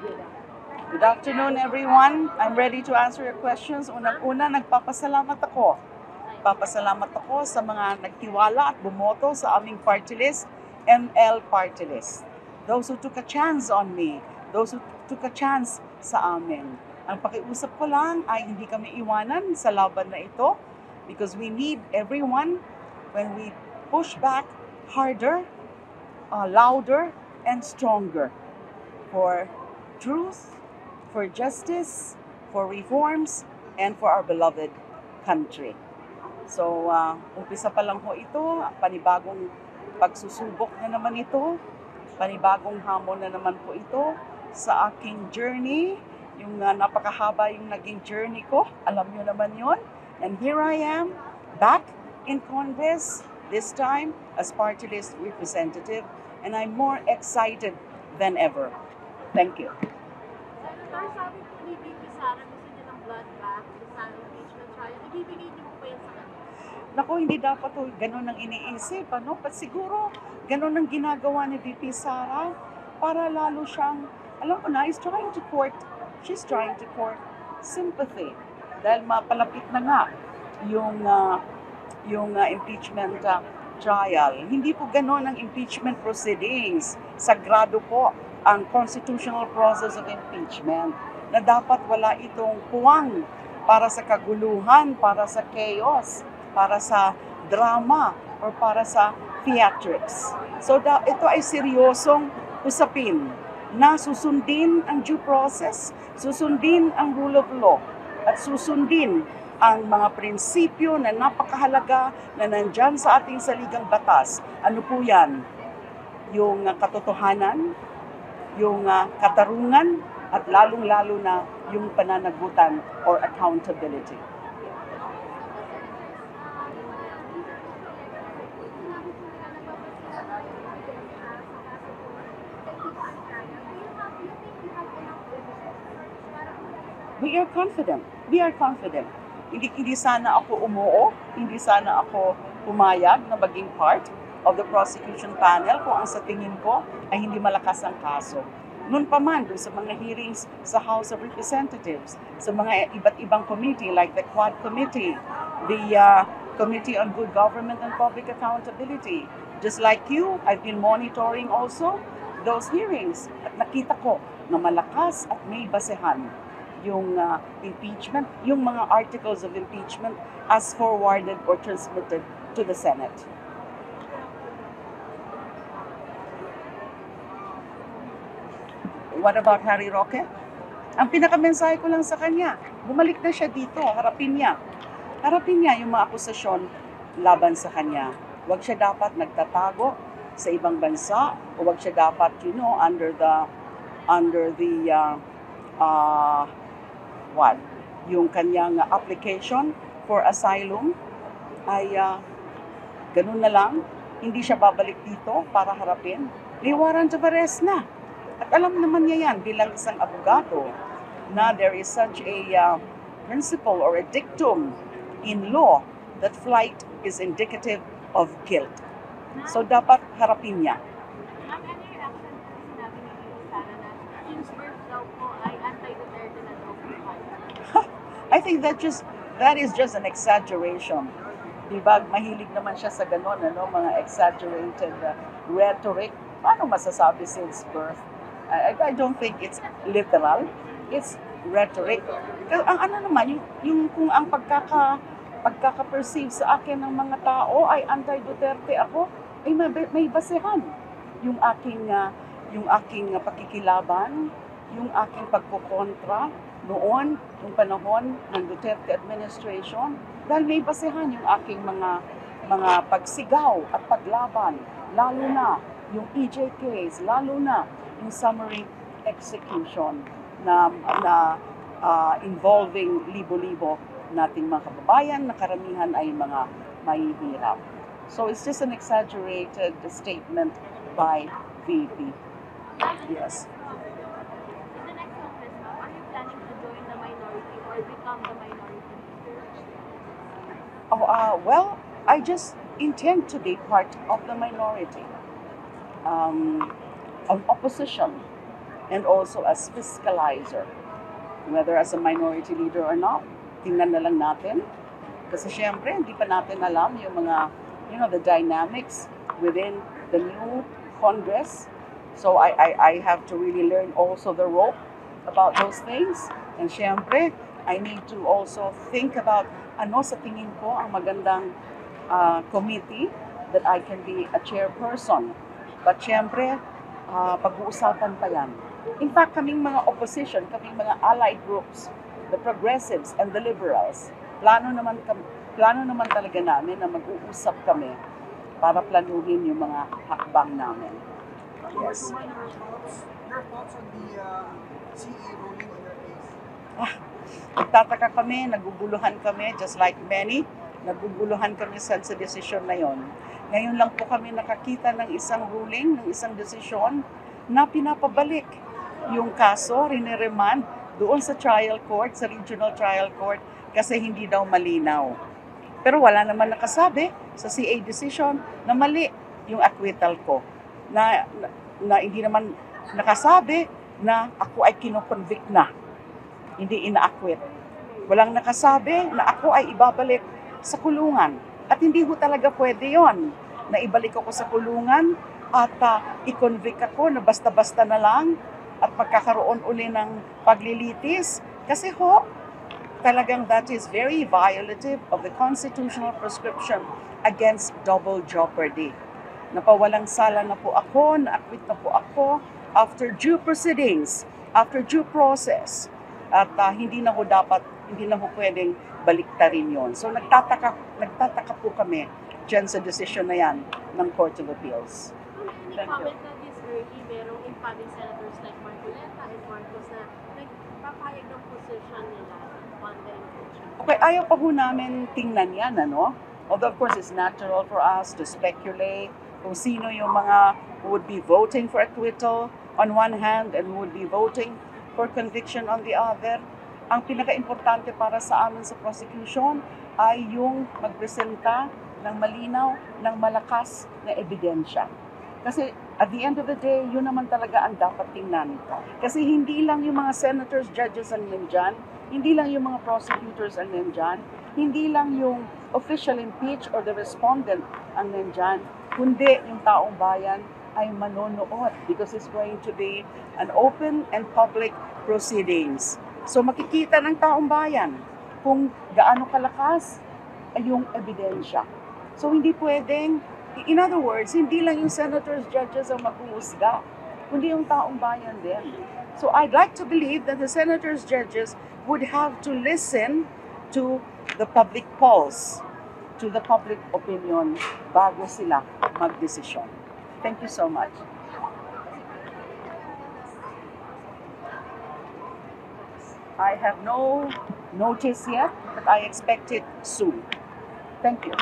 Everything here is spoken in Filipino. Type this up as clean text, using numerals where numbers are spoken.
Good afternoon, everyone. I'm ready to answer your questions. Unang-una, nagpapasalamat ako. Papasalamat ako sa mga nagtiwala at bumoto sa aming party list, ML Party List. Those who took a chance on me, those who took a chance sa amin. Ang pakiusap ko lang ay hindi kami iwanan sa laban na ito because we need everyone when we push back harder, louder, and stronger for truth, for justice, for reforms, and for our beloved country. So, umpisa pa lang po ito, panibagong pagsusubok na naman ito, panibagong hamon na naman po ito sa aking journey. Yung napakahaba yung naging journey ko, alam nyo naman yon. And here I am, back in Congress, this time as party list representative, and I'm more excited than ever. Thank you. Senator, sabi po ni VP Sara, gusto niya ng blood bath sa impeachment trial. Ibibigay niyo po ba yan sa kanya? Naku, hindi dapat to ganun ang iniisip, ano? But siguro, ganun ang ginagawa ni VP Sara para lalo siyang, alam ko na, she's trying to court sympathy. Dahil mapalapit na nga yung impeachment trial. Hindi po ganun ang impeachment proceedings. Sagrado po ang constitutional process of impeachment na dapat wala itong puwang para sa kaguluhan, para sa chaos, para sa drama, or para sa theatrics. So ito ay seryosong usapin na susundin ang due process, susundin ang rule of law, at susundin ang mga prinsipyo na napakahalaga na nandyan sa ating saligang batas. Ano po yan? Yung katotohanan, yung katarungan, at lalong-lalo na yung pananagutan or accountability. We are confident. We are confident. Hindi sana ako umuo, hindi sana ako pumayag na maging part of the prosecution panel kung ang sa tingin ko ay hindi malakas ang kaso. Noon pa man, doon sa mga hearings sa House of Representatives, sa mga iba't ibang committee like the Quad Committee, the Committee on Good Government and Public Accountability. Just like you, I've been monitoring also those hearings at nakita ko na malakas at may basehan yung impeachment, yung mga articles of impeachment as forwarded or transmitted to the Senate. What about Harry Roque? Ang pinakamensahe ko lang sa kanya, bumalik na siya dito, harapin niya. Harapin niya yung mga akusasyon laban sa kanya. Huwag siya dapat nagtatago sa ibang bansa, o huwag siya dapat, under the yung kanyang application for asylum ay ganun na lang, hindi siya babalik dito para harapin. May warrant of arrest na. At alam naman niya yan bilang isang abogado na there is such a principle or a dictum in law that flight is indicative of guilt. So dapat harapin niya. Ano yung reaction po sinabi ni VP Sara na since birth daw po ay anti-Duterte na daw po? I think that is just an exaggeration. Diba, mahilig naman siya sa ganon, mga exaggerated rhetoric. Paano masasabi since birth? I don't think it's literal. It's rhetoric. Ang ano naman, yung kung ang pagkaka-perceive sa akin ng mga tao ay anti-Duterte ako, ay may basehan. Yung aking pakikilaban, yung aking pagkukontra noon, yung panahon ng Duterte administration, dahil may basehan yung aking mga pagsigaw at paglaban, lalo na yung EJ case, lalo na yung summary execution na involving libo-libo nating mga kababayan na karamihan ay mga mahihirap. So it's just an exaggerated statement by VP. Yes. In the next Congress, are you planning to join the minority or become the minority leader? Well, I just intend to be part of the minority, of opposition. and also as fiscalizer. Whether as a minority leader or not, tingnan na lang natin. Kasi syempre, hindi pa natin alam yung mga, the dynamics within the new Congress. So I have to really learn also the rope about those things. And syempre, I need to also think about ano sa tingin ko ang magandang committee that I can be a chairperson. But syempre, pag-uusapan pa yan. In fact, kaming mga opposition, kaming mga allied groups, the progressives and the liberals, plano naman talaga namin na mag-uusap kami para planuhin yung mga hakbang namin. Yes. Your thoughts on the CE ruling in your case? Nagtataka kami, naguguluhan kami, just like many, naguguluhan kami sa desisyon na yon. Ngayon lang po kami nakakita ng isang ruling, ng isang desisyon na pinapabalik yung kaso, riniremand doon sa trial court, sa regional trial court, kasi hindi daw malinaw. Pero wala naman nakasabi sa CA decision na mali yung acquittal ko. Na hindi naman nakasabi na ako ay kinoconvict na. Hindi ina-acquit. Walang nakasabi na ako ay ibabalik sa kulungan. At hindi ho talaga pwede yon na ibalik ako sa kulungan at i-convict ako na basta-basta na lang at magkakaroon uli ng paglilitis. Kasi ho, talagang that is very violative of the constitutional prescription against double jeopardy. Napawalang sala na po ako, na-acquit na po ako after due proceedings, after due process. At hindi na ho pwedeng baliktarin yon. So nagtataka po kami dyan sa decision na yan ng Court of Appeals. Any comment na this early, merong incoming senators like Marcoleta and Marcos na nagpapayag ng position nila on the impeachment? Okay, ayaw pa po namin tingnan yan, ano? Although of course it's natural for us to speculate kung sino yung mga who would be voting for acquittal on one hand and who would be voting for conviction on the other. Ang pinaka-importante para sa amin sa prosecution ay yung magpresenta ng malinaw, ng malakas na ebidensya. Kasi at the end of the day, yun naman talaga ang dapat tingnan. Kasi hindi lang yung mga senators, judges ang nandyan, hindi lang yung mga prosecutors ang nandyan, hindi lang yung official impeach or the respondent ang nandyan, kundi yung taong bayan ay manonood because it's going to be an open and public proceedings. So makikita ng taong bayan kung gaano kalakas ay yung ebidensya. So hindi pwedeng, in other words, hindi lang yung senators, judges ang mag-uusga, kundi yung taong bayan din. So I'd like to believe that the senators, judges would have to listen to the public pulse, to the public opinion bago sila magdesisyon. Thank you so much. I have no notice yet, but I expect it soon. Thank you.